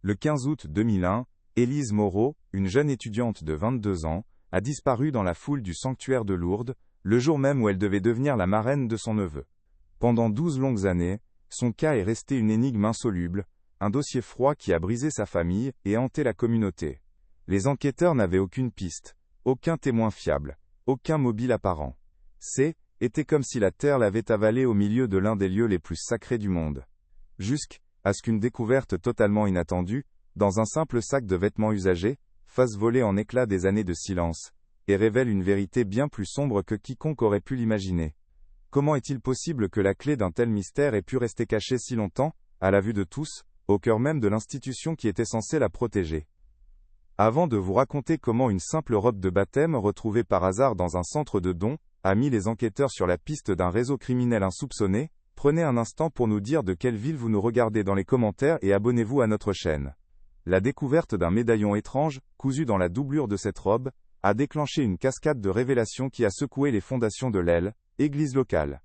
Le 15 août 2001, Élise Moreau, une jeune étudiante de 22 ans, a disparu dans la foule du sanctuaire de Lourdes, le jour même où elle devait devenir la marraine de son neveu. Pendant 12 longues années, son cas est resté une énigme insoluble, un dossier froid qui a brisé sa famille et hanté la communauté. Les enquêteurs n'avaient aucune piste, aucun témoin fiable, aucun mobile apparent. Était comme si la terre l'avait avalée au milieu de l'un des lieux les plus sacrés du monde. Jusqu'à ce qu'une découverte totalement inattendue, dans un simple sac de vêtements usagés, fasse voler en éclats des années de silence, et révèle une vérité bien plus sombre que quiconque aurait pu l'imaginer. Comment est-il possible que la clé d'un tel mystère ait pu rester cachée si longtemps, à la vue de tous, au cœur même de l'institution qui était censée la protéger? Avant de vous raconter comment une simple robe de baptême retrouvée par hasard dans un centre de dons a mis les enquêteurs sur la piste d'un réseau criminel insoupçonné, prenez un instant pour nous dire de quelle ville vous nous regardez dans les commentaires et abonnez-vous à notre chaîne. La découverte d'un médaillon étrange, cousu dans la doublure de cette robe, a déclenché une cascade de révélations qui a secoué les fondations de l'Aile, église locale.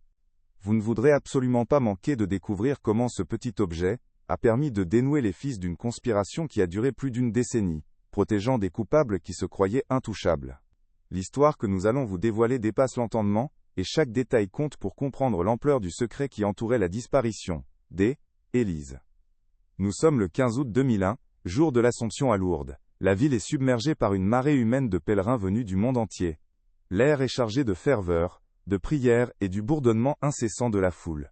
Vous ne voudrez absolument pas manquer de découvrir comment ce petit objet a permis de dénouer les fils d'une conspiration qui a duré plus d'une décennie, protégeant des coupables qui se croyaient intouchables. L'histoire que nous allons vous dévoiler dépasse l'entendement, et chaque détail compte pour comprendre l'ampleur du secret qui entourait la disparition d'Élise. Nous sommes le 15 août 2001, jour de l'Assomption à Lourdes. La ville est submergée par une marée humaine de pèlerins venus du monde entier. L'air est chargé de ferveur, de prières et du bourdonnement incessant de la foule.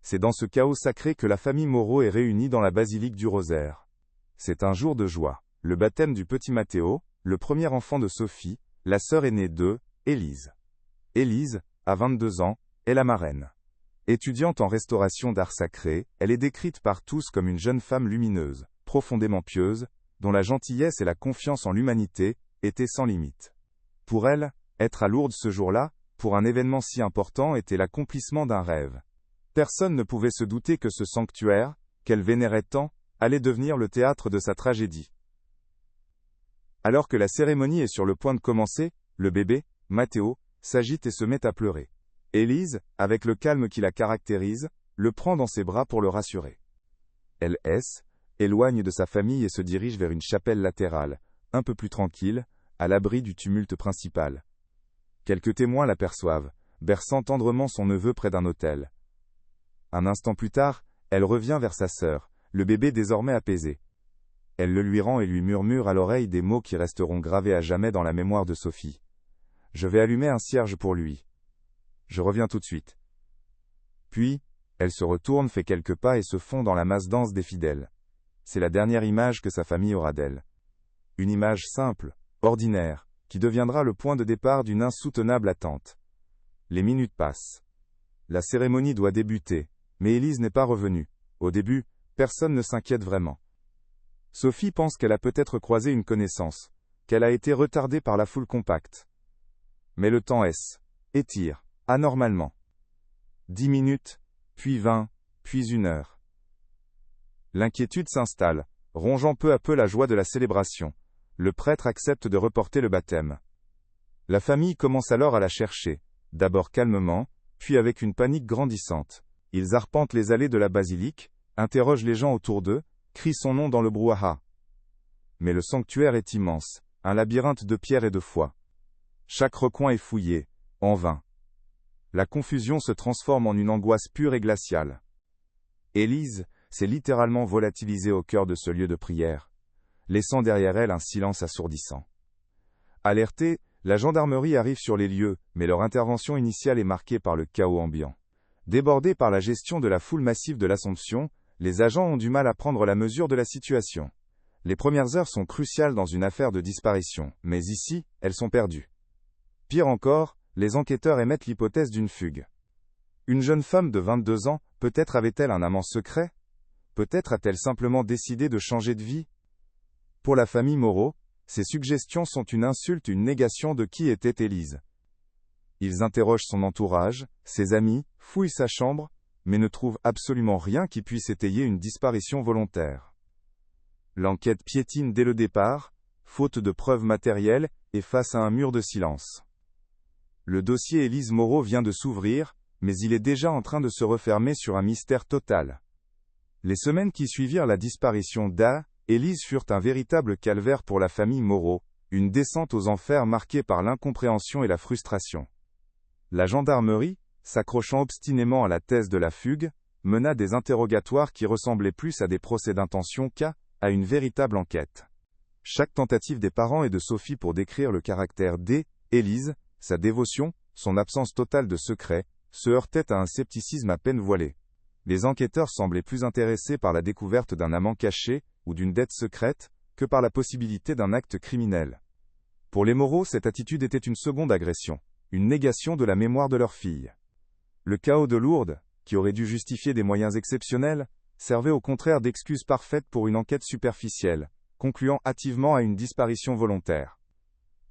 C'est dans ce chaos sacré que la famille Moreau est réunie dans la basilique du Rosaire. C'est un jour de joie. Le baptême du petit Matteo, le premier enfant de Sophie, la sœur aînée d'Élise. Élise, à 22 ans, est la marraine. Étudiante en restauration d'art sacré, elle est décrite par tous comme une jeune femme lumineuse, profondément pieuse, dont la gentillesse et la confiance en l'humanité étaient sans limite. Pour elle, être à Lourdes ce jour-là, pour un événement si important, était l'accomplissement d'un rêve. Personne ne pouvait se douter que ce sanctuaire, qu'elle vénérait tant, allait devenir le théâtre de sa tragédie. Alors que la cérémonie est sur le point de commencer, le bébé, Matteo, s'agite et se met à pleurer. Élise, avec le calme qui la caractérise, le prend dans ses bras pour le rassurer. Elle éloigne de sa famille et se dirige vers une chapelle latérale, un peu plus tranquille, à l'abri du tumulte principal. Quelques témoins l'aperçoivent, berçant tendrement son neveu près d'un autel. Un instant plus tard, elle revient vers sa sœur, le bébé désormais apaisé. Elle le lui rend et lui murmure à l'oreille des mots qui resteront gravés à jamais dans la mémoire de Sophie. « Je vais allumer un cierge pour lui. Je reviens tout de suite. » Puis, elle se retourne, fait quelques pas et se fond dans la masse dense des fidèles. C'est la dernière image que sa famille aura d'elle. Une image simple, ordinaire, qui deviendra le point de départ d'une insoutenable attente. Les minutes passent. La cérémonie doit débuter, mais Élise n'est pas revenue. Au début, personne ne s'inquiète vraiment. Sophie pense qu'elle a peut-être croisé une connaissance, qu'elle a été retardée par la foule compacte. Mais le temps étire, anormalement. 10 minutes, puis 20, puis 1 heure. L'inquiétude s'installe, rongeant peu à peu la joie de la célébration. Le prêtre accepte de reporter le baptême. La famille commence alors à la chercher, d'abord calmement, puis avec une panique grandissante. Ils arpentent les allées de la basilique, interrogent les gens autour d'eux, crient son nom dans le brouhaha. Mais le sanctuaire est immense, un labyrinthe de pierre et de foi. Chaque recoin est fouillé, en vain. La confusion se transforme en une angoisse pure et glaciale. Élise s'est littéralement volatilisée au cœur de ce lieu de prière, laissant derrière elle un silence assourdissant. Alertée, la gendarmerie arrive sur les lieux, mais leur intervention initiale est marquée par le chaos ambiant. Débordés par la gestion de la foule massive de l'Assomption, les agents ont du mal à prendre la mesure de la situation. Les premières heures sont cruciales dans une affaire de disparition, mais ici, elles sont perdues. Pire encore, les enquêteurs émettent l'hypothèse d'une fugue. Une jeune femme de 22 ans, peut-être avait-elle un amant secret? Peut-être a-t-elle simplement décidé de changer de vie? Pour la famille Moreau, ces suggestions sont une insulte, une négation de qui était Élise. Ils interrogent son entourage, ses amis, fouillent sa chambre, mais ne trouvent absolument rien qui puisse étayer une disparition volontaire. L'enquête piétine dès le départ, faute de preuves matérielles, et face à un mur de silence. Le dossier Élise Moreau vient de s'ouvrir, mais il est déjà en train de se refermer sur un mystère total. Les semaines qui suivirent la disparition Élise furent un véritable calvaire pour la famille Moreau, une descente aux enfers marquée par l'incompréhension et la frustration. La gendarmerie, s'accrochant obstinément à la thèse de la fugue, mena des interrogatoires qui ressemblaient plus à des procès d'intention qu'à une véritable enquête. Chaque tentative des parents et de Sophie pour décrire le caractère d'Élise, sa dévotion, son absence totale de secret, se heurtait à un scepticisme à peine voilé. Les enquêteurs semblaient plus intéressés par la découverte d'un amant caché, ou d'une dette secrète, que par la possibilité d'un acte criminel. Pour les Moreau, cette attitude était une seconde agression, une négation de la mémoire de leur fille. Le chaos de Lourdes, qui aurait dû justifier des moyens exceptionnels, servait au contraire d'excuse parfaite pour une enquête superficielle, concluant hâtivement à une disparition volontaire.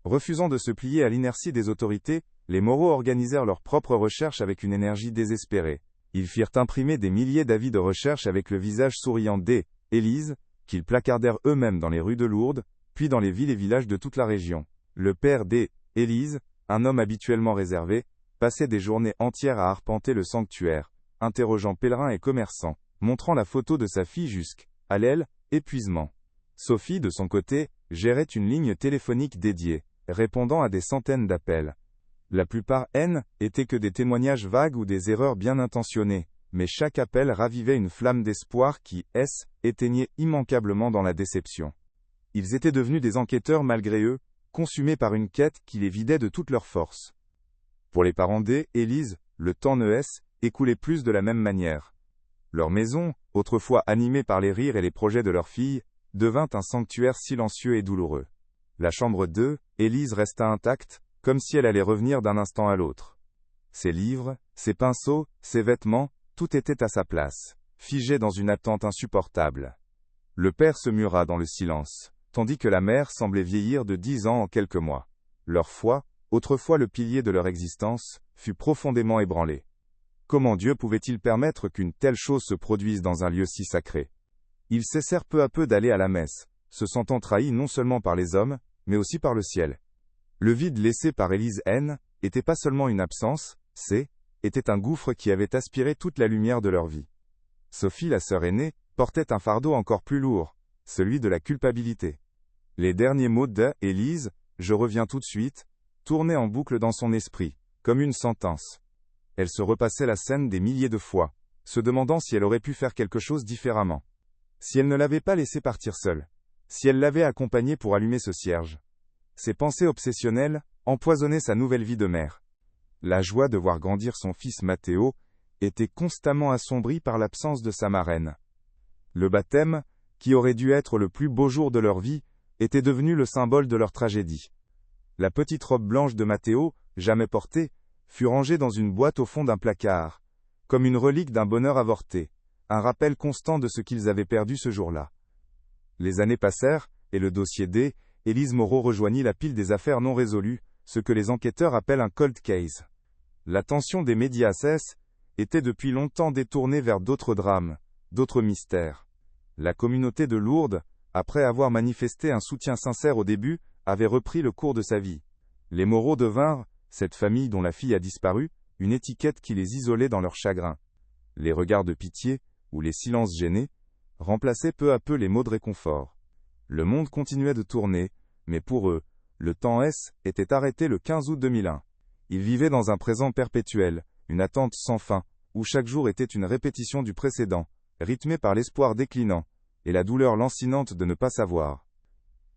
Refusant de se plier à l'inertie des autorités, les Moreau organisèrent leurs propres recherches avec une énergie désespérée. Ils firent imprimer des milliers d'avis de recherche avec le visage souriant d'Élise, qu'ils placardèrent eux-mêmes dans les rues de Lourdes, puis dans les villes et villages de toute la région. Le père d'Élise, un homme habituellement réservé, passait des journées entières à arpenter le sanctuaire, interrogeant pèlerins et commerçants, montrant la photo de sa fille jusqu'à l'épuisement. Sophie, de son côté, gérait une ligne téléphonique dédiée, répondant à des centaines d'appels. La plupart étaient que des témoignages vagues ou des erreurs bien intentionnées, mais chaque appel ravivait une flamme d'espoir qui éteignait immanquablement dans la déception. Ils étaient devenus des enquêteurs malgré eux, consumés par une quête qui les vidait de toute leur force. Pour les parents d'Élise, le temps ne écoulait plus de la même manière. Leur maison, autrefois animée par les rires et les projets de leur fille, devint un sanctuaire silencieux et douloureux. La chambre d'Élise resta intacte, comme si elle allait revenir d'un instant à l'autre. Ses livres, ses pinceaux, ses vêtements, tout était à sa place, figé dans une attente insupportable. Le père se mura dans le silence, tandis que la mère semblait vieillir de 10 ans en quelques mois. Leur foi, autrefois le pilier de leur existence, fut profondément ébranlée. Comment Dieu pouvait-il permettre qu'une telle chose se produise dans un lieu si sacré? Ils cessèrent peu à peu d'aller à la messe, se sentant trahis non seulement par les hommes, mais aussi par le ciel. Le vide laissé par Élise était pas seulement une absence, était un gouffre qui avait aspiré toute la lumière de leur vie. Sophie, la sœur aînée, portait un fardeau encore plus lourd, celui de la culpabilité. Les derniers mots d'Élise, « Je reviens tout de suite », tournaient en boucle dans son esprit, comme une sentence. Elle se repassait la scène des milliers de fois, se demandant si elle aurait pu faire quelque chose différemment. Si elle ne l'avait pas laissé partir seule. Si elle l'avait accompagné pour allumer ce cierge. Ses pensées obsessionnelles empoisonnaient sa nouvelle vie de mère. La joie de voir grandir son fils Matteo était constamment assombrie par l'absence de sa marraine. Le baptême, qui aurait dû être le plus beau jour de leur vie, était devenu le symbole de leur tragédie. La petite robe blanche de Matteo, jamais portée, fut rangée dans une boîte au fond d'un placard, comme une relique d'un bonheur avorté, un rappel constant de ce qu'ils avaient perdu ce jour-là. Les années passèrent, et le dossier d'Élise Moreau rejoignit la pile des affaires non résolues, ce que les enquêteurs appellent un cold case. L'attention des médias était depuis longtemps détournée vers d'autres drames, d'autres mystères. La communauté de Lourdes, après avoir manifesté un soutien sincère au début, avait repris le cours de sa vie. Les Moreau devinrent, cette famille dont la fille a disparu, une étiquette qui les isolait dans leur chagrin. Les regards de pitié, ou les silences gênés, remplaçaient peu à peu les mots de réconfort. Le monde continuait de tourner, mais pour eux, le temps était arrêté le 15 août 2001. Ils vivaient dans un présent perpétuel, une attente sans fin, où chaque jour était une répétition du précédent, rythmée par l'espoir déclinant, et la douleur lancinante de ne pas savoir.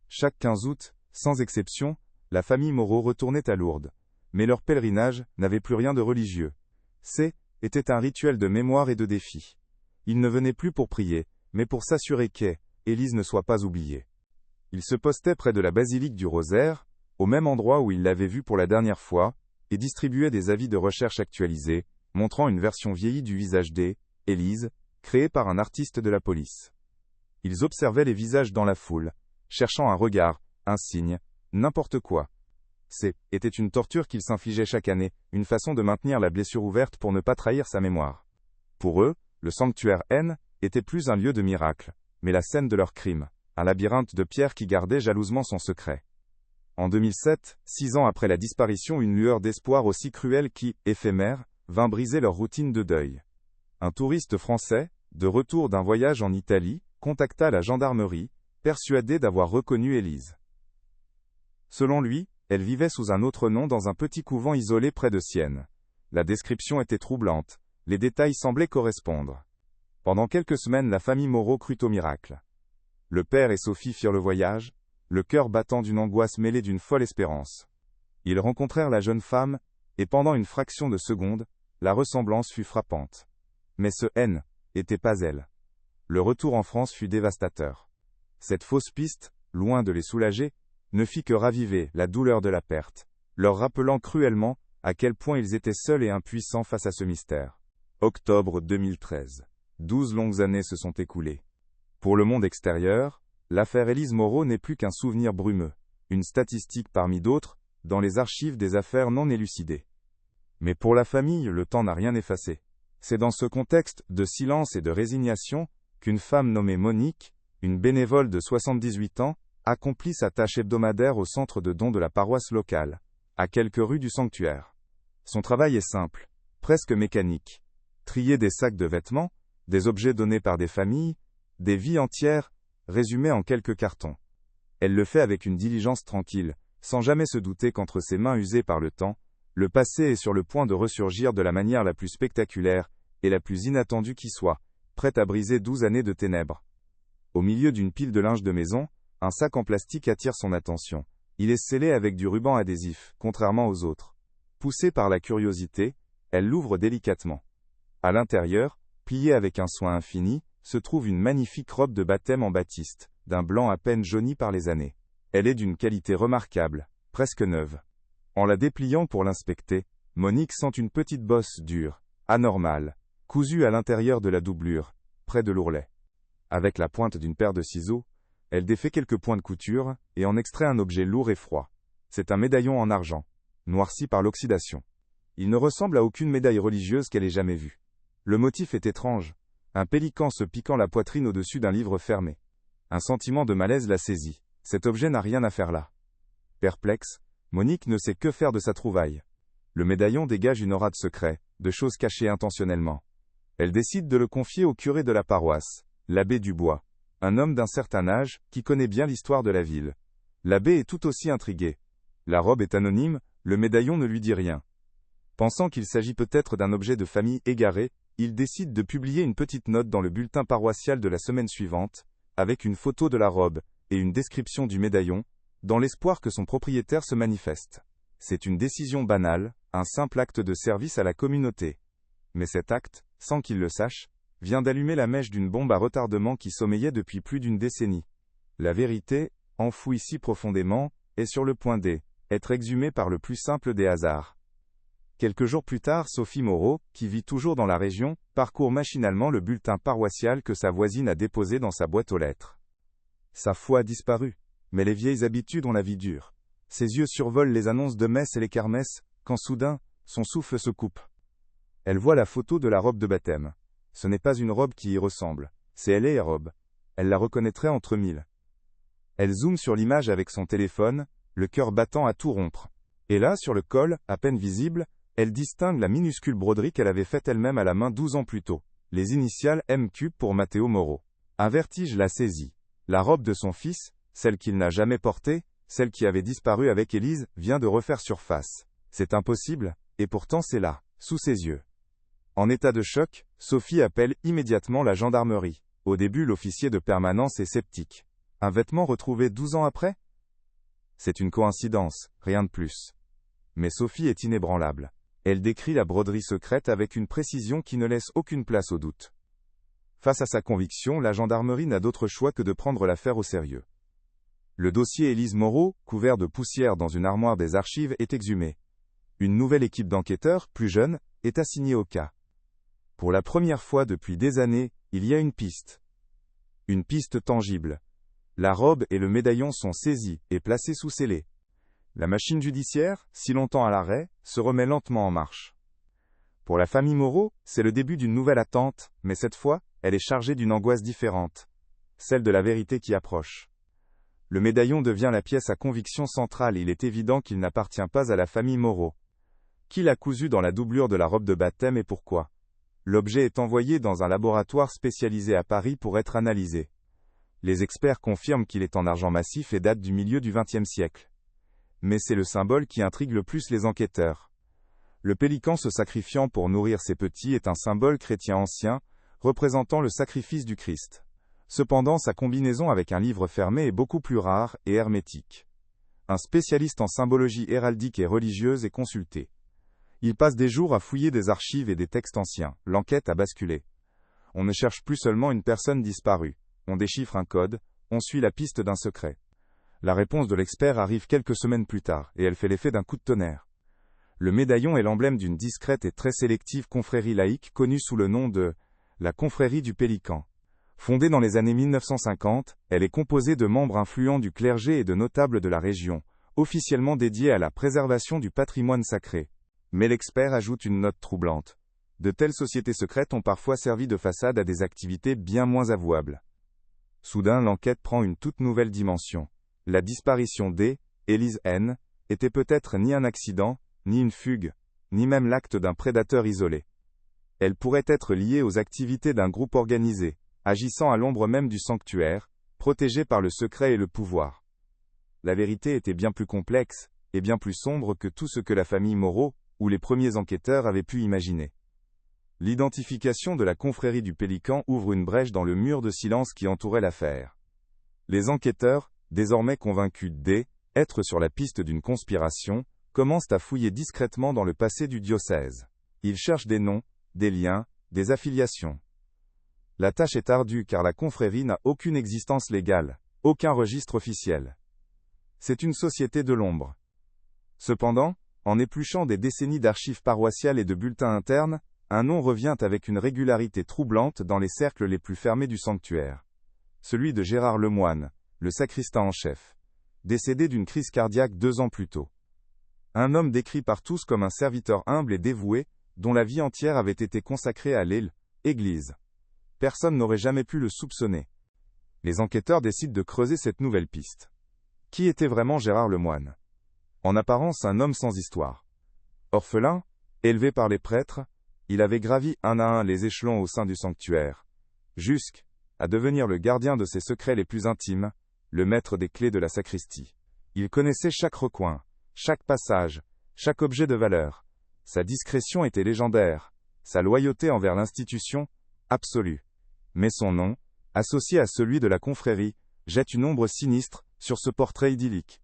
Chaque 15 août, sans exception, la famille Moreau retournait à Lourdes. Mais leur pèlerinage n'avait plus rien de religieux. Était un rituel de mémoire et de défi. Ils ne venaient plus pour prier, mais pour s'assurer qu'Élise ne soit pas oubliée. Ils se postaient près de la basilique du Rosaire, au même endroit où ils l'avaient vue pour la dernière fois, et distribuaient des avis de recherche actualisés, montrant une version vieillie du visage d'Élise, créée par un artiste de la police. Ils observaient les visages dans la foule, cherchant un regard, un signe, n'importe quoi. Était une torture qu'ils s'infligeaient chaque année, une façon de maintenir la blessure ouverte pour ne pas trahir sa mémoire. Pour eux, le sanctuaire était plus un lieu de miracle, mais la scène de leur crime, un labyrinthe de pierre qui gardait jalousement son secret. En 2007, 6 ans après la disparition, une lueur d'espoir aussi cruelle qui, éphémère, vint briser leur routine de deuil. Un touriste français, de retour d'un voyage en Italie, contacta la gendarmerie, persuadé d'avoir reconnu Élise. Selon lui, elle vivait sous un autre nom dans un petit couvent isolé près de Sienne. La description était troublante, les détails semblaient correspondre. Pendant quelques semaines, la famille Moreau crut au miracle. Le père et Sophie firent le voyage, le cœur battant d'une angoisse mêlée d'une folle espérance. Ils rencontrèrent la jeune femme, et pendant une fraction de seconde, la ressemblance fut frappante. Mais ce N n'était pas elle. Le retour en France fut dévastateur. Cette fausse piste, loin de les soulager, ne fit que raviver la douleur de la perte, leur rappelant cruellement à quel point ils étaient seuls et impuissants face à ce mystère. Octobre 2013. 12 longues années se sont écoulées. Pour le monde extérieur, l'affaire Élise Moreau n'est plus qu'un souvenir brumeux, une statistique parmi d'autres, dans les archives des affaires non élucidées. Mais pour la famille, le temps n'a rien effacé. C'est dans ce contexte de silence et de résignation qu'une femme nommée Monique, une bénévole de 78 ans, accomplit sa tâche hebdomadaire au centre de dons de la paroisse locale, à quelques rues du sanctuaire. Son travail est simple, presque mécanique. Trier des sacs de vêtements, des objets donnés par des familles, des vies entières, résumées en quelques cartons. Elle le fait avec une diligence tranquille, sans jamais se douter qu'entre ses mains usées par le temps, le passé est sur le point de ressurgir de la manière la plus spectaculaire et la plus inattendue qui soit, prête à briser 12 années de ténèbres. Au milieu d'une pile de linge de maison, un sac en plastique attire son attention. Il est scellé avec du ruban adhésif, contrairement aux autres. Poussée par la curiosité, elle l'ouvre délicatement. À l'intérieur, pliée avec un soin infini, se trouve une magnifique robe de baptême en batiste, d'un blanc à peine jauni par les années. Elle est d'une qualité remarquable, presque neuve. En la dépliant pour l'inspecter, Monique sent une petite bosse dure, anormale, cousue à l'intérieur de la doublure, près de l'ourlet. Avec la pointe d'une paire de ciseaux, elle défait quelques points de couture, et en extrait un objet lourd et froid. C'est un médaillon en argent, noirci par l'oxydation. Il ne ressemble à aucune médaille religieuse qu'elle ait jamais vue. Le motif est étrange, un pélican se piquant la poitrine au-dessus d'un livre fermé. Un sentiment de malaise la saisit, cet objet n'a rien à faire là. Perplexe, Monique ne sait que faire de sa trouvaille. Le médaillon dégage une aura de secret, de choses cachées intentionnellement. Elle décide de le confier au curé de la paroisse, l'abbé Dubois, un homme d'un certain âge, qui connaît bien l'histoire de la ville. L'abbé est tout aussi intrigué. La robe est anonyme, le médaillon ne lui dit rien. Pensant qu'il s'agit peut-être d'un objet de famille égaré, il décide de publier une petite note dans le bulletin paroissial de la semaine suivante, avec une photo de la robe, et une description du médaillon, dans l'espoir que son propriétaire se manifeste. C'est une décision banale, un simple acte de service à la communauté. Mais cet acte, sans qu'il le sache, vient d'allumer la mèche d'une bombe à retardement qui sommeillait depuis plus d'une décennie. La vérité, enfouie si profondément, est sur le point d'être exhumée par le plus simple des hasards. Quelques jours plus tard, Sophie Moreau, qui vit toujours dans la région, parcourt machinalement le bulletin paroissial que sa voisine a déposé dans sa boîte aux lettres. Sa foi a disparu, mais les vieilles habitudes ont la vie dure. Ses yeux survolent les annonces de messes et les kermesses, quand soudain, son souffle se coupe. Elle voit la photo de la robe de baptême. Ce n'est pas une robe qui y ressemble, c'est elle et robe. Elle la reconnaîtrait entre mille. Elle zoome sur l'image avec son téléphone, le cœur battant à tout rompre. Et là, sur le col, à peine visible, elle distingue la minuscule broderie qu'elle avait faite elle-même à la main 12 ans plus tôt. Les initiales MQ pour Matteo Moreau. Un vertige la saisit. La robe de son fils, celle qu'il n'a jamais portée, celle qui avait disparu avec Élise, vient de refaire surface. C'est impossible, et pourtant c'est là, sous ses yeux. En état de choc, Sophie appelle immédiatement la gendarmerie. Au début, l'officier de permanence est sceptique. Un vêtement retrouvé 12 ans après ? C'est une coïncidence, rien de plus. Mais Sophie est inébranlable. Elle décrit la broderie secrète avec une précision qui ne laisse aucune place au doute. Face à sa conviction, la gendarmerie n'a d'autre choix que de prendre l'affaire au sérieux. Le dossier Élise Moreau, couvert de poussière dans une armoire des archives, est exhumé. Une nouvelle équipe d'enquêteurs, plus jeune, est assignée au cas. Pour la première fois depuis des années, il y a une piste. Une piste tangible. La robe et le médaillon sont saisis et placés sous scellé. La machine judiciaire, si longtemps à l'arrêt, se remet lentement en marche. Pour la famille Moreau, c'est le début d'une nouvelle attente, mais cette fois, elle est chargée d'une angoisse différente. Celle de la vérité qui approche. Le médaillon devient la pièce à conviction centrale et il est évident qu'il n'appartient pas à la famille Moreau. Qui l'a cousu dans la doublure de la robe de baptême et pourquoi ? L'objet est envoyé dans un laboratoire spécialisé à Paris pour être analysé. Les experts confirment qu'il est en argent massif et date du milieu du XXe siècle. Mais c'est le symbole qui intrigue le plus les enquêteurs. Le pélican se sacrifiant pour nourrir ses petits est un symbole chrétien ancien, représentant le sacrifice du Christ. Cependant, sa combinaison avec un livre fermé est beaucoup plus rare et hermétique. Un spécialiste en symbologie héraldique et religieuse est consulté. Il passe des jours à fouiller des archives et des textes anciens. L'enquête a basculé. On ne cherche plus seulement une personne disparue. On déchiffre un code, on suit la piste d'un secret. La réponse de l'expert arrive quelques semaines plus tard, et elle fait l'effet d'un coup de tonnerre. Le médaillon est l'emblème d'une discrète et très sélective confrérie laïque connue sous le nom de la confrérie du Pélican. Fondée dans les années 1950, elle est composée de membres influents du clergé et de notables de la région, officiellement dédiés à la préservation du patrimoine sacré. Mais l'expert ajoute une note troublante. De telles sociétés secrètes ont parfois servi de façade à des activités bien moins avouables. Soudain, l'enquête prend une toute nouvelle dimension. La disparition d'Élise N. était peut-être ni un accident, ni une fugue, ni même l'acte d'un prédateur isolé. Elle pourrait être liée aux activités d'un groupe organisé, agissant à l'ombre même du sanctuaire, protégé par le secret et le pouvoir. La vérité était bien plus complexe, et bien plus sombre que tout ce que la famille Moreau, ou les premiers enquêteurs avaient pu imaginer. L'identification de la confrérie du Pélican ouvre une brèche dans le mur de silence qui entourait l'affaire. Les enquêteurs, désormais convaincus d'être sur la piste d'une conspiration, commencent à fouiller discrètement dans le passé du diocèse. Ils cherchent des noms, des liens, des affiliations. La tâche est ardue car la confrérie n'a aucune existence légale, aucun registre officiel. C'est une société de l'ombre. Cependant, en épluchant des décennies d'archives paroissiales et de bulletins internes, un nom revient avec une régularité troublante dans les cercles les plus fermés du sanctuaire. Celui de Gérard Lemoine, le sacristain en chef, décédé d'une crise cardiaque 2 ans plus tôt. Un homme décrit par tous comme un serviteur humble et dévoué, dont la vie entière avait été consacrée à l'Église. Personne n'aurait jamais pu le soupçonner. Les enquêteurs décident de creuser cette nouvelle piste. Qui était vraiment Gérard Lemoine ? En apparence un homme sans histoire. Orphelin, élevé par les prêtres, il avait gravi un à un les échelons au sein du sanctuaire, jusqu'à devenir le gardien de ses secrets les plus intimes, le maître des clés de la sacristie. Il connaissait chaque recoin, chaque passage, chaque objet de valeur. Sa discrétion était légendaire, sa loyauté envers l'institution, absolue. Mais son nom, associé à celui de la confrérie, jette une ombre sinistre sur ce portrait idyllique.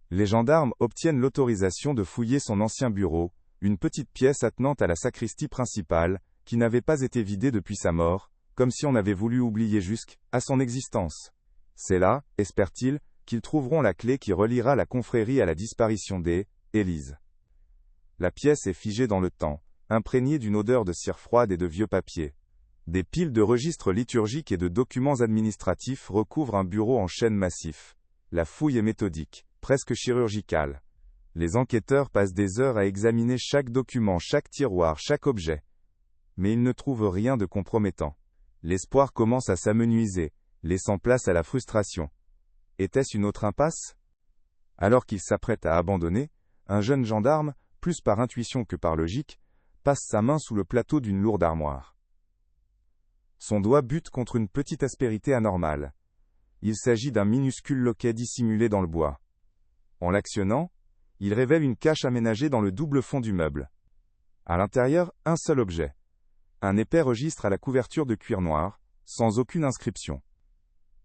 Les gendarmes obtiennent l'autorisation de fouiller son ancien bureau, une petite pièce attenante à la sacristie principale, qui n'avait pas été vidée depuis sa mort, comme si on avait voulu oublier jusqu'à son existence. C'est là, espèrent-ils, qu'ils trouveront la clé qui reliera la confrérie à la disparition d'Élise. La pièce est figée dans le temps, imprégnée d'une odeur de cire froide et de vieux papiers. Des piles de registres liturgiques et de documents administratifs recouvrent un bureau en chêne massif. La fouille est méthodique, presque chirurgicale. Les enquêteurs passent des heures à examiner chaque document, chaque tiroir, chaque objet. Mais ils ne trouvent rien de compromettant. L'espoir commence à s'amenuiser, laissant place à la frustration. Était-ce une autre impasse ? Alors qu'il s'apprête à abandonner, un jeune gendarme, plus par intuition que par logique, passe sa main sous le plateau d'une lourde armoire. Son doigt bute contre une petite aspérité anormale. Il s'agit d'un minuscule loquet dissimulé dans le bois. En l'actionnant, il révèle une cache aménagée dans le double fond du meuble. À l'intérieur, un seul objet. Un épais registre à la couverture de cuir noir, sans aucune inscription.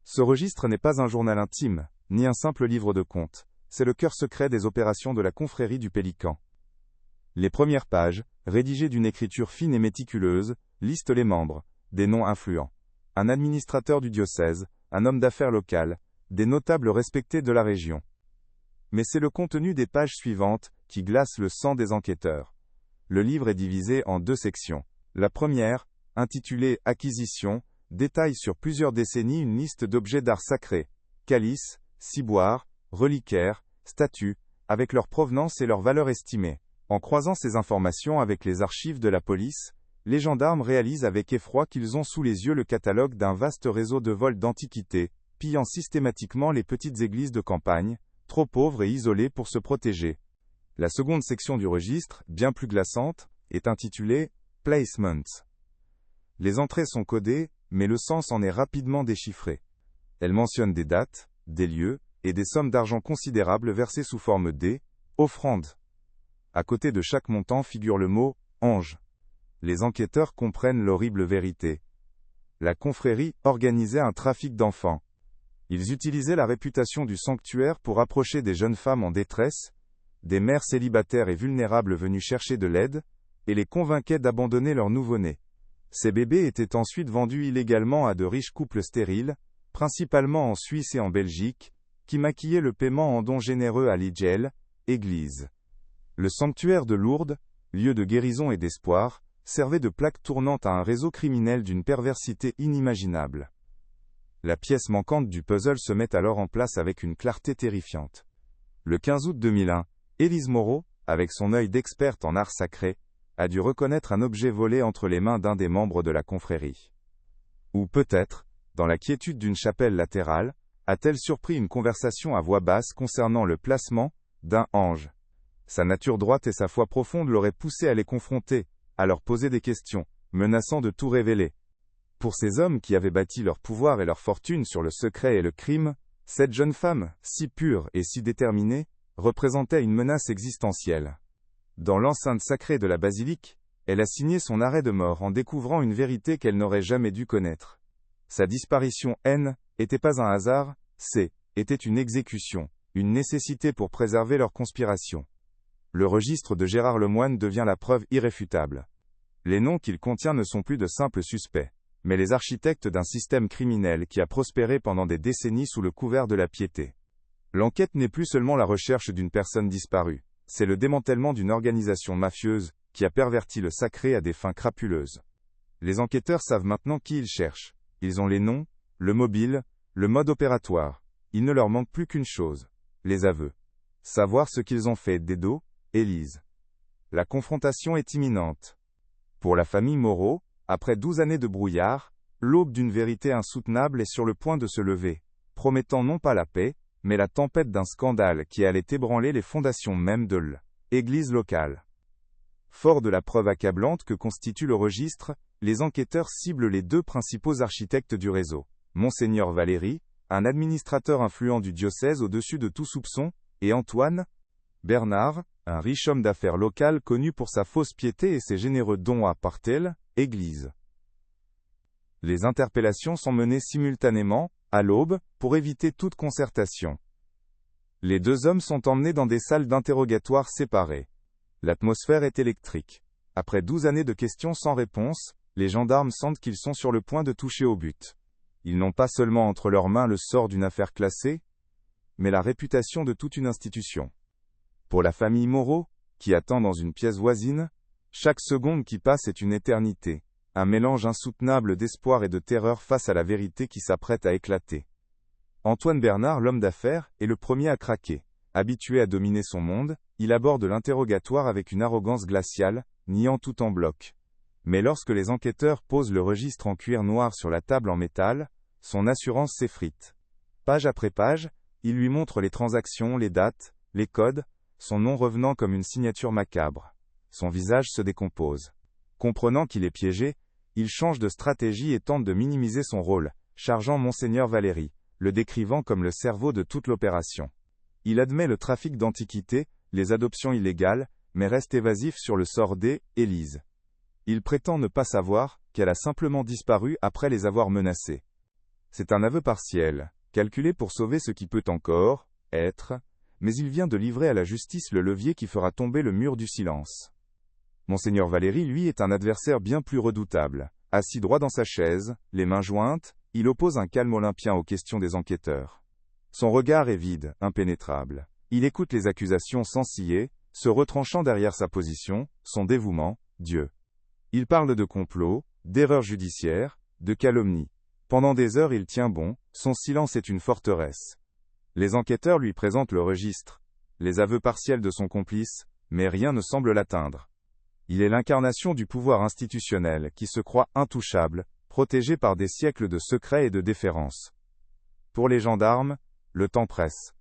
Ce registre n'est pas un journal intime, ni un simple livre de comptes, c'est le cœur secret des opérations de la confrérie du Pélican. Les premières pages, rédigées d'une écriture fine et méticuleuse, listent les membres, des noms influents. Un administrateur du diocèse, un homme d'affaires local, des notables respectés de la région. Mais c'est le contenu des pages suivantes qui glace le sang des enquêteurs. Le livre est divisé en 2 sections. La première, intitulée « Acquisition », détaille sur plusieurs décennies une liste d'objets d'art sacré, calices, ciboires, reliquaires, statues, avec leur provenance et leur valeur estimée. En croisant ces informations avec les archives de la police, les gendarmes réalisent avec effroi qu'ils ont sous les yeux le catalogue d'un vaste réseau de vols d'antiquités, pillant systématiquement les petites églises de campagne, trop pauvres et isolées pour se protéger. La seconde section du registre, bien plus glaçante, est intitulée « Placements ». Les entrées sont codées, mais le sens en est rapidement déchiffré. Elle mentionne des dates, des lieux, et des sommes d'argent considérables versées sous forme d'offrandes. À côté de chaque montant figure le mot « ange ». Les enquêteurs comprennent l'horrible vérité. La confrérie organisait un trafic d'enfants. Ils utilisaient la réputation du sanctuaire pour approcher des jeunes femmes en détresse, des mères célibataires et vulnérables venues chercher de l'aide, et les convainquaient d'abandonner leur nouveau-né. Ces bébés étaient ensuite vendus illégalement à de riches couples stériles, principalement en Suisse et en Belgique, qui maquillaient le paiement en dons généreux à l'Igel, église. Le sanctuaire de Lourdes, lieu de guérison et d'espoir, servait de plaque tournante à un réseau criminel d'une perversité inimaginable. La pièce manquante du puzzle se met alors en place avec une clarté terrifiante. Le 15 août 2001, Élise Moreau, avec son œil d'experte en art sacré, a dû reconnaître un objet volé entre les mains d'un des membres de la confrérie. Ou peut-être, dans la quiétude d'une chapelle latérale, a-t-elle surpris une conversation à voix basse concernant le placement d'un ange. Sa nature droite et sa foi profonde l'auraient poussé à les confronter, à leur poser des questions, menaçant de tout révéler. Pour ces hommes qui avaient bâti leur pouvoir et leur fortune sur le secret et le crime, cette jeune femme, si pure et si déterminée, représentait une menace existentielle. Dans l'enceinte sacrée de la basilique, elle a signé son arrêt de mort en découvrant une vérité qu'elle n'aurait jamais dû connaître. Sa disparition n'était pas un hasard, était une exécution, une nécessité pour préserver leur conspiration. Le registre de Gérard Lemoine devient la preuve irréfutable. Les noms qu'il contient ne sont plus de simples suspects, mais les architectes d'un système criminel qui a prospéré pendant des décennies sous le couvert de la piété. L'enquête n'est plus seulement la recherche d'une personne disparue, c'est le démantèlement d'une organisation mafieuse, qui a perverti le sacré à des fins crapuleuses. Les enquêteurs savent maintenant qui ils cherchent. Ils ont les noms, le mobile, le mode opératoire. Il ne leur manque plus qu'une chose. Les aveux. Savoir ce qu'ils ont fait d'Edo, Élise. La confrontation est imminente. Pour la famille Moreau, après 12 années de brouillard, l'aube d'une vérité insoutenable est sur le point de se lever, promettant non pas la paix, mais la tempête d'un scandale qui allait ébranler les fondations mêmes de l'église locale. Fort de la preuve accablante que constitue le registre, les enquêteurs ciblent les deux principaux architectes du réseau. Monseigneur Valéry, un administrateur influent du diocèse au-dessus de tout soupçon, et Antoine Bernard, un riche homme d'affaires local connu pour sa fausse piété et ses généreux dons à Partel, église. Les interpellations sont menées simultanément, à l'aube, pour éviter toute concertation. Les deux hommes sont emmenés dans des salles d'interrogatoire séparées. L'atmosphère est électrique. Après 12 années de questions sans réponse, les gendarmes sentent qu'ils sont sur le point de toucher au but. Ils n'ont pas seulement entre leurs mains le sort d'une affaire classée, mais la réputation de toute une institution. Pour la famille Moreau, qui attend dans une pièce voisine, chaque seconde qui passe est une éternité, un mélange insoutenable d'espoir et de terreur face à la vérité qui s'apprête à éclater. Antoine Bernard, l'homme d'affaires, est le premier à craquer. Habitué à dominer son monde, il aborde l'interrogatoire avec une arrogance glaciale, niant tout en bloc. Mais lorsque les enquêteurs posent le registre en cuir noir sur la table en métal, son assurance s'effrite. Page après page, il lui montre les transactions, les dates, les codes, son nom revenant comme une signature macabre. Son visage se décompose. Comprenant qu'il est piégé, il change de stratégie et tente de minimiser son rôle, chargeant Monseigneur Valéry, le décrivant comme le cerveau de toute l'opération. Il admet le trafic d'antiquités, les adoptions illégales, mais reste évasif sur le sort d'Élise. Il prétend ne pas savoir qu'elle a simplement disparu après les avoir menacés. C'est un aveu partiel, calculé pour sauver ce qui peut encore être, mais il vient de livrer à la justice le levier qui fera tomber le mur du silence. Monseigneur Valéry, lui, est un adversaire bien plus redoutable. Assis droit dans sa chaise, les mains jointes, il oppose un calme olympien aux questions des enquêteurs. Son regard est vide, impénétrable. Il écoute les accusations sans ciller, se retranchant derrière sa position, son dévouement, Dieu. Il parle de complot, d'erreurs judiciaires, de calomnie. Pendant des heures il tient bon, son silence est une forteresse. Les enquêteurs lui présentent le registre, les aveux partiels de son complice, mais rien ne semble l'atteindre. Il est l'incarnation du pouvoir institutionnel qui se croit intouchable, protégé par des siècles de secrets et de déférence. Pour les gendarmes, le temps presse.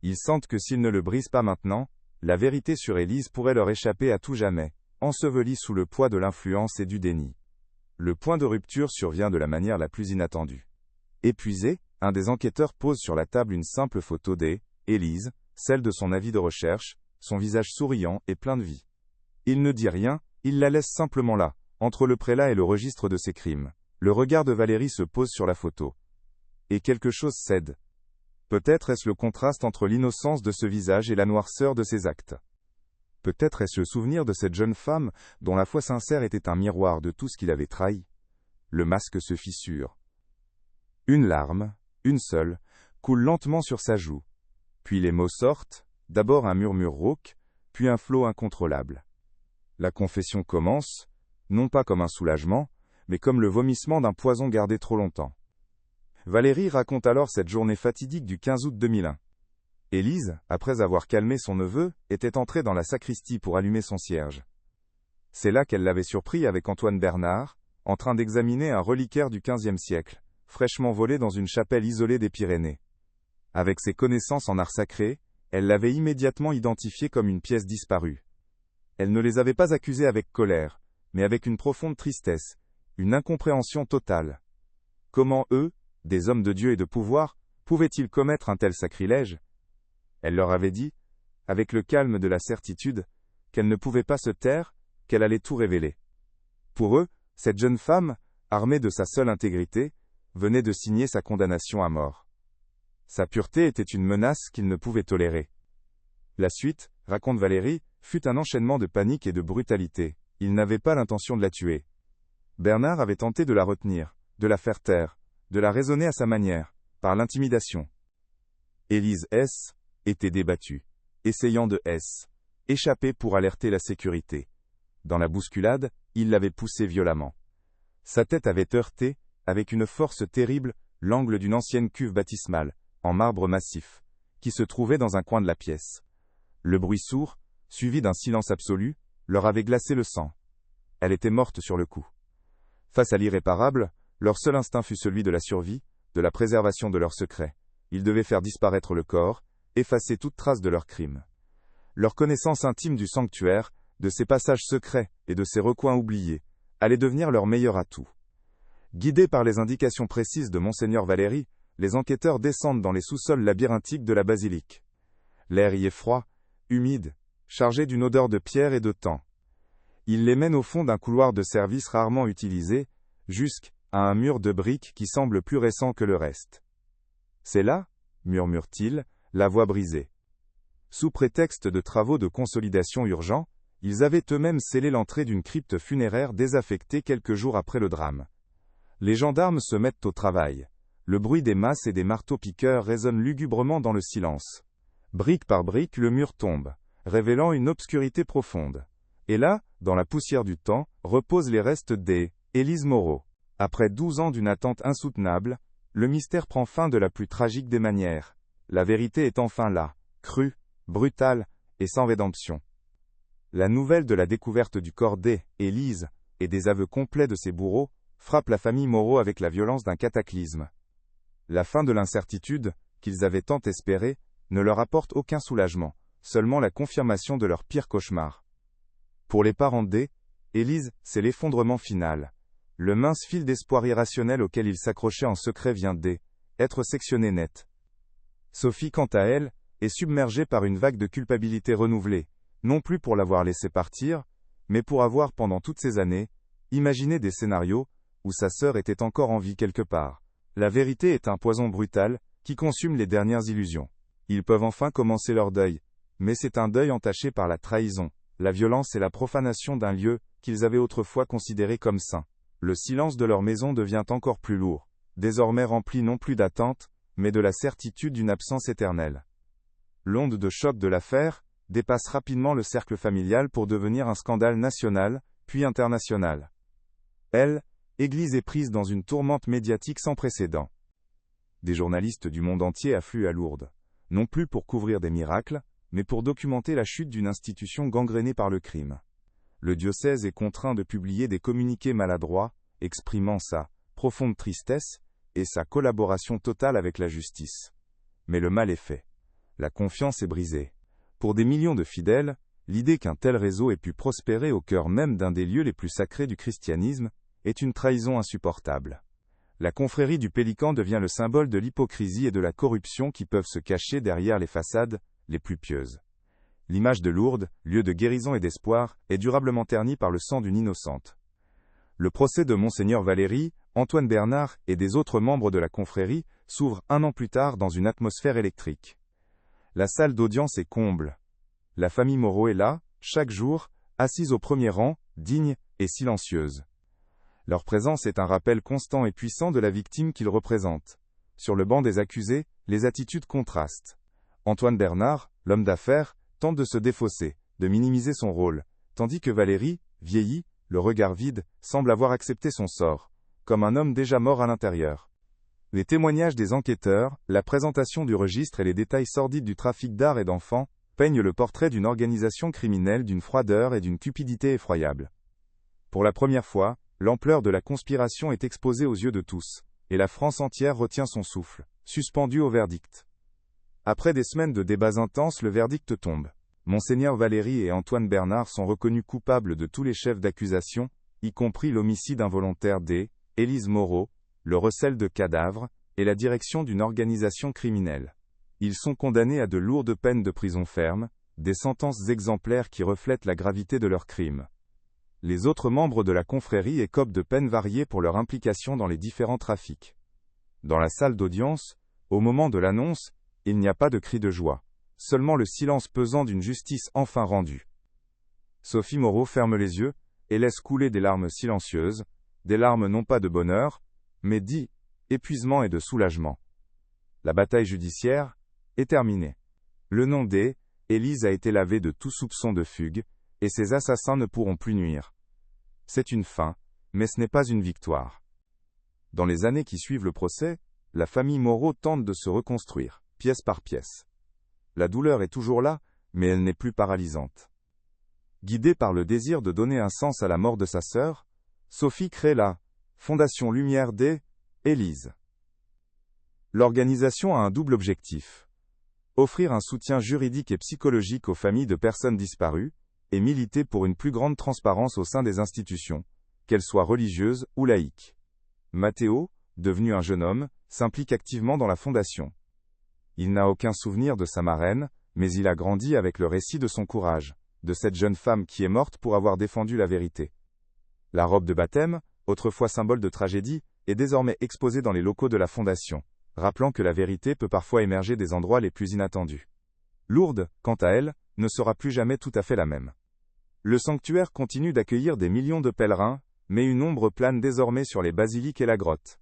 Ils sentent que s'ils ne le brisent pas maintenant, la vérité sur Élise pourrait leur échapper à tout jamais, ensevelie sous le poids de l'influence et du déni. Le point de rupture survient de la manière la plus inattendue. Épuisé, un des enquêteurs pose sur la table une simple photo d'Élise, celle de son avis de recherche, son visage souriant et plein de vie. Il ne dit rien, il la laisse simplement là, entre le prélat et le registre de ses crimes. Le regard de Valérie se pose sur la photo. Et quelque chose cède. Peut-être est-ce le contraste entre l'innocence de ce visage et la noirceur de ses actes. Peut-être est-ce le souvenir de cette jeune femme, dont la foi sincère était un miroir de tout ce qu'il avait trahi. Le masque se fissure. Une larme, une seule, coule lentement sur sa joue. Puis les mots sortent, d'abord un murmure rauque, puis un flot incontrôlable. La confession commence, non pas comme un soulagement, mais comme le vomissement d'un poison gardé trop longtemps. Valérie raconte alors cette journée fatidique du 15 août 2001. Élise, après avoir calmé son neveu, était entrée dans la sacristie pour allumer son cierge. C'est là qu'elle l'avait surpris avec Antoine Bernard, en train d'examiner un reliquaire du XVe siècle, fraîchement volé dans une chapelle isolée des Pyrénées. Avec ses connaissances en art sacré, elle l'avait immédiatement identifié comme une pièce disparue. Elle ne les avait pas accusés avec colère, mais avec une profonde tristesse, une incompréhension totale. Comment eux, des hommes de Dieu et de pouvoir, pouvaient-ils commettre un tel sacrilège? Elle leur avait dit, avec le calme de la certitude, qu'elle ne pouvait pas se taire, qu'elle allait tout révéler. Pour eux, cette jeune femme, armée de sa seule intégrité, venait de signer sa condamnation à mort. Sa pureté était une menace qu'ils ne pouvaient tolérer. La suite, raconte Valérie, fut un enchaînement de panique et de brutalité. Ils n'avaient pas l'intention de la tuer. Bernard avait tenté de la retenir, de la faire taire, de la raisonner à sa manière, par l'intimidation. Élise S. était débattue, essayant de échapper pour alerter la sécurité. Dans la bousculade, il l'avait poussée violemment. Sa tête avait heurté, avec une force terrible, l'angle d'une ancienne cuve baptismale, en marbre massif, qui se trouvait dans un coin de la pièce. Le bruit sourd, suivi d'un silence absolu, leur avait glacé le sang. Elle était morte sur le coup. Face à l'irréparable, leur seul instinct fut celui de la survie, de la préservation de leur secret. Ils devaient faire disparaître le corps, effacer toute trace de leur crime. Leur connaissance intime du sanctuaire, de ses passages secrets et de ses recoins oubliés, allait devenir leur meilleur atout. Guidés par les indications précises de Monseigneur Valéry, les enquêteurs descendent dans les sous-sols labyrinthiques de la basilique. L'air y est froid, humide, chargé d'une odeur de pierre et de temps. Ils les mènent au fond d'un couloir de service rarement utilisé, jusqu'à un mur de briques qui semble plus récent que le reste. C'est là, murmure-t-il, la voix brisée. Sous prétexte de travaux de consolidation urgents, ils avaient eux-mêmes scellé l'entrée d'une crypte funéraire désaffectée quelques jours après le drame. Les gendarmes se mettent au travail. Le bruit des masses et des marteaux-piqueurs résonne lugubrement dans le silence. Brique par brique, le mur tombe, révélant une obscurité profonde. Et là, dans la poussière du temps, reposent les restes d'Élise Moreau. Après 12 ans d'une attente insoutenable, le mystère prend fin de la plus tragique des manières. La vérité est enfin là, crue, brutale et sans rédemption. La nouvelle de la découverte du corps d'Élise et des aveux complets de ses bourreaux frappe la famille Moreau avec la violence d'un cataclysme. La fin de l'incertitude, qu'ils avaient tant espérée, ne leur apporte aucun soulagement, seulement la confirmation de leur pire cauchemar. Pour les parents d'Élise, c'est l'effondrement final. Le mince fil d'espoir irrationnel auquel ils s'accrochaient en secret vient d'être sectionné net. Sophie, quant à elle, est submergée par une vague de culpabilité renouvelée, non plus pour l'avoir laissé partir, mais pour avoir pendant toutes ces années, imaginé des scénarios, où sa sœur était encore en vie quelque part. La vérité est un poison brutal, qui consume les dernières illusions. Ils peuvent enfin commencer leur deuil, mais c'est un deuil entaché par la trahison, la violence et la profanation d'un lieu, qu'ils avaient autrefois considéré comme saint. Le silence de leur maison devient encore plus lourd, désormais rempli non plus d'attente, mais de la certitude d'une absence éternelle. L'onde de choc de l'affaire dépasse rapidement le cercle familial pour devenir un scandale national, puis international. L'Église est prise dans une tourmente médiatique sans précédent. Des journalistes du monde entier affluent à Lourdes, non plus pour couvrir des miracles, mais pour documenter la chute d'une institution gangrénée par le crime. Le diocèse est contraint de publier des communiqués maladroits, exprimant sa profonde tristesse et sa collaboration totale avec la justice. Mais le mal est fait. La confiance est brisée. Pour des millions de fidèles, l'idée qu'un tel réseau ait pu prospérer au cœur même d'un des lieux les plus sacrés du christianisme est une trahison insupportable. la confrérie du Pélican devient le symbole de l'hypocrisie et de la corruption qui peuvent se cacher derrière les façades les plus pieuses. L'image de Lourdes, lieu de guérison et d'espoir, est durablement ternie par le sang d'une innocente. Le procès de Monseigneur Valéry, Antoine Bernard et des autres membres de la confrérie s'ouvre 1 an plus tard dans une atmosphère électrique. La salle d'audience est comble. La famille Moreau est là, chaque jour, assise au premier rang, digne et silencieuse. Leur présence est un rappel constant et puissant de la victime qu'ils représentent. Sur le banc des accusés, les attitudes contrastent. Antoine Bernard, l'homme d'affaires, tente de se défausser, de minimiser son rôle, tandis que Valéry, vieilli, le regard vide, semble avoir accepté son sort, comme un homme déjà mort à l'intérieur. Les témoignages des enquêteurs, la présentation du registre et les détails sordides du trafic d'art et d'enfants peignent le portrait d'une organisation criminelle d'une froideur et d'une cupidité effroyables. Pour la première fois, l'ampleur de la conspiration est exposée aux yeux de tous, et la France entière retient son souffle, suspendue au verdict. Après des semaines de débats intenses, le verdict tombe. Monseigneur Valéry et Antoine Bernard sont reconnus coupables de tous les chefs d'accusation, y compris l'homicide involontaire d'Élise Moreau, le recel de cadavres, et la direction d'une organisation criminelle. Ils sont condamnés à de lourdes peines de prison ferme, des sentences exemplaires qui reflètent la gravité de leurs crimes. Les autres membres de la confrérie écopent de peines variées pour leur implication dans les différents trafics. Dans la salle d'audience, au moment de l'annonce, il n'y a pas de cri de joie, seulement le silence pesant d'une justice enfin rendue. Sophie Moreau ferme les yeux, et laisse couler des larmes silencieuses, des larmes non pas de bonheur, mais d'épuisement et de soulagement. La bataille judiciaire est terminée. Le nom d'Élise a été lavé de tout soupçon de fugue, et ses assassins ne pourront plus nuire. C'est une fin, mais ce n'est pas une victoire. Dans les années qui suivent le procès, la famille Moreau tente de se reconstruire, pièce par pièce. La douleur est toujours là, mais elle n'est plus paralysante. Guidée par le désir de donner un sens à la mort de sa sœur, Sophie crée la Fondation Lumière d'Élise. L'organisation a un double objectif. Offrir un soutien juridique et psychologique aux familles de personnes disparues, et militer pour une plus grande transparence au sein des institutions, qu'elles soient religieuses ou laïques. Matteo, devenu un jeune homme, s'implique activement dans la fondation. Il n'a aucun souvenir de sa marraine, mais il a grandi avec le récit de son courage, de cette jeune femme qui est morte pour avoir défendu la vérité. La robe de baptême, autrefois symbole de tragédie, est désormais exposée dans les locaux de la fondation, rappelant que la vérité peut parfois émerger des endroits les plus inattendus. Lourdes, quant à elle, ne sera plus jamais tout à fait la même. Le sanctuaire continue d'accueillir des millions de pèlerins, mais une ombre plane désormais sur les basiliques et la grotte.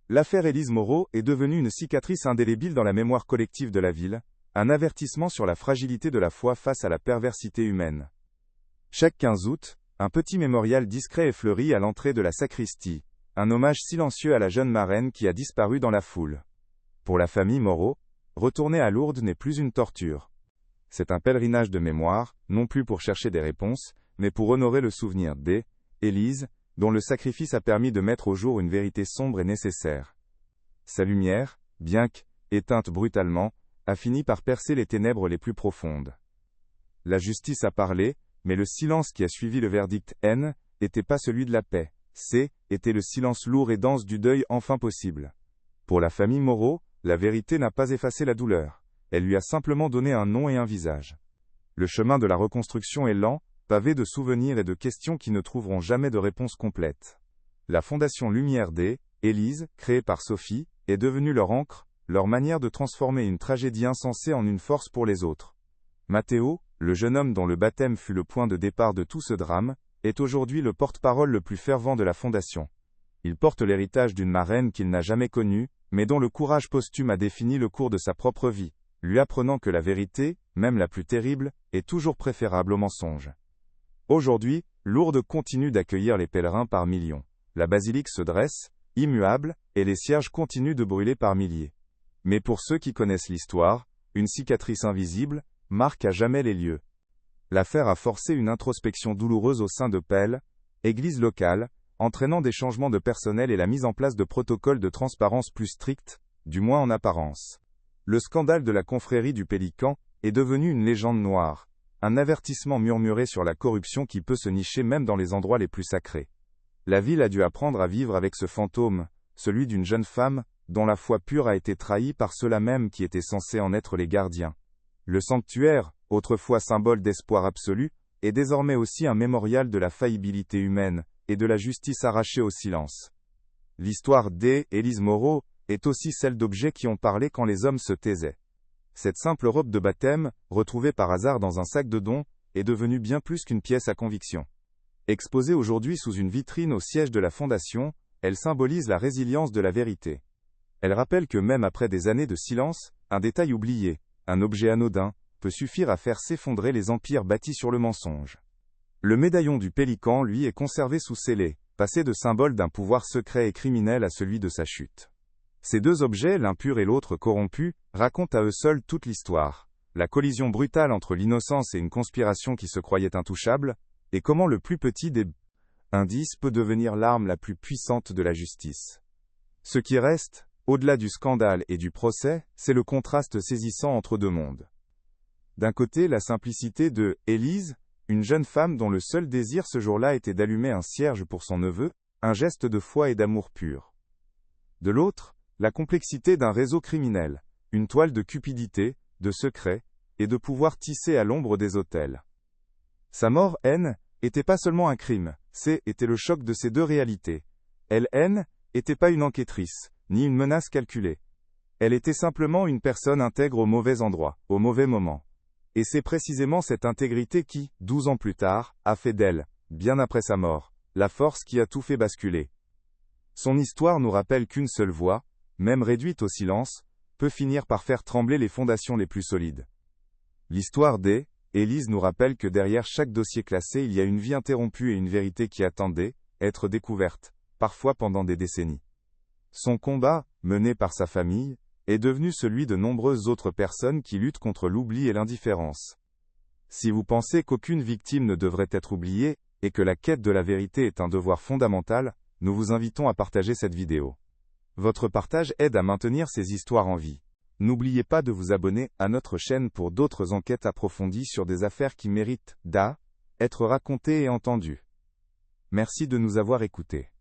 L'affaire Élise Moreau est devenue une cicatrice indélébile dans la mémoire collective de la ville, un avertissement sur la fragilité de la foi face à la perversité humaine. Chaque 15 août, un petit mémorial discret est fleuri à l'entrée de la sacristie, un hommage silencieux à la jeune marraine qui a disparu dans la foule. Pour la famille Moreau, retourner à Lourdes n'est plus une torture. C'est un pèlerinage de mémoire, non plus pour chercher des réponses, mais pour honorer le souvenir d'Élise, dont le sacrifice a permis de mettre au jour une vérité sombre et nécessaire. Sa lumière, bien qu'éteinte brutalement, a fini par percer les ténèbres les plus profondes. La justice a parlé, mais le silence qui a suivi le verdict n'était pas celui de la paix, était le silence lourd et dense du deuil enfin possible. Pour la famille Moreau, la vérité n'a pas effacé la douleur. Elle lui a simplement donné un nom et un visage. Le chemin de la reconstruction est lent, pavé de souvenirs et de questions qui ne trouveront jamais de réponse complète. La Fondation Lumière d'Élise, créée par Sophie, est devenue leur encre, leur manière de transformer une tragédie insensée en une force pour les autres. Matteo, le jeune homme dont le baptême fut le point de départ de tout ce drame, est aujourd'hui le porte-parole le plus fervent de la Fondation. Il porte l'héritage d'une marraine qu'il n'a jamais connue, mais dont le courage posthume a défini le cours de sa propre vie, lui apprenant que la vérité, même la plus terrible, est toujours préférable au mensonge. Aujourd'hui, Lourdes continue d'accueillir les pèlerins par millions. La basilique se dresse, immuable, et les cierges continuent de brûler par milliers. Mais pour ceux qui connaissent l'histoire, une cicatrice invisible marque à jamais les lieux. L'affaire a forcé une introspection douloureuse au sein de Pelle, église locale, entraînant des changements de personnel et la mise en place de protocoles de transparence plus stricts, du moins en apparence. Le scandale de la confrérie du Pélican est devenu une légende noire, un avertissement murmuré sur la corruption qui peut se nicher même dans les endroits les plus sacrés. La ville a dû apprendre à vivre avec ce fantôme, celui d'une jeune femme, dont la foi pure a été trahie par ceux-là même qui étaient censés en être les gardiens. Le sanctuaire, autrefois symbole d'espoir absolu, est désormais aussi un mémorial de la faillibilité humaine, et de la justice arrachée au silence. L'histoire d'Élise Moreau est aussi celle d'objets qui ont parlé quand les hommes se taisaient. Cette simple robe de baptême, retrouvée par hasard dans un sac de dons, est devenue bien plus qu'une pièce à conviction. Exposée aujourd'hui sous une vitrine au siège de la Fondation, elle symbolise la résilience de la vérité. Elle rappelle que même après des années de silence, un détail oublié, un objet anodin, peut suffire à faire s'effondrer les empires bâtis sur le mensonge. Le médaillon du pélican, lui, est conservé sous scellé, passé de symbole d'un pouvoir secret et criminel à celui de sa chute. Ces deux objets, l'un pur et l'autre corrompu, racontent à eux seuls toute l'histoire. La collision brutale entre l'innocence et une conspiration qui se croyait intouchable, et comment le plus petit des indices peut devenir l'arme la plus puissante de la justice. Ce qui reste, au-delà du scandale et du procès, c'est le contraste saisissant entre deux mondes. D'un côté, la simplicité de Élise, une jeune femme dont le seul désir ce jour-là était d'allumer un cierge pour son neveu, un geste de foi et d'amour pur. De l'autre, la complexité d'un réseau criminel, une toile de cupidité, de secrets, et de pouvoir tissé à l'ombre des autels. Sa mort, était pas seulement un crime, était le choc de ces deux réalités. Elle, était pas une enquêtrice, ni une menace calculée. Elle était simplement une personne intègre au mauvais endroit, au mauvais moment. Et c'est précisément cette intégrité qui, 12 ans plus tard, a fait d'elle, bien après sa mort, la force qui a tout fait basculer. Son histoire nous rappelle qu'une seule voix, même réduite au silence, peut finir par faire trembler les fondations les plus solides. L'histoire d'Élise nous rappelle que derrière chaque dossier classé il y a une vie interrompue et une vérité qui attendait, être découverte, parfois pendant des décennies. Son combat, mené par sa famille, est devenu celui de nombreuses autres personnes qui luttent contre l'oubli et l'indifférence. Si vous pensez qu'aucune victime ne devrait être oubliée, et que la quête de la vérité est un devoir fondamental, nous vous invitons à partager cette vidéo. Votre partage aide à maintenir ces histoires en vie. N'oubliez pas de vous abonner à notre chaîne pour d'autres enquêtes approfondies sur des affaires qui méritent d'être racontées et entendues. Merci de nous avoir écoutés.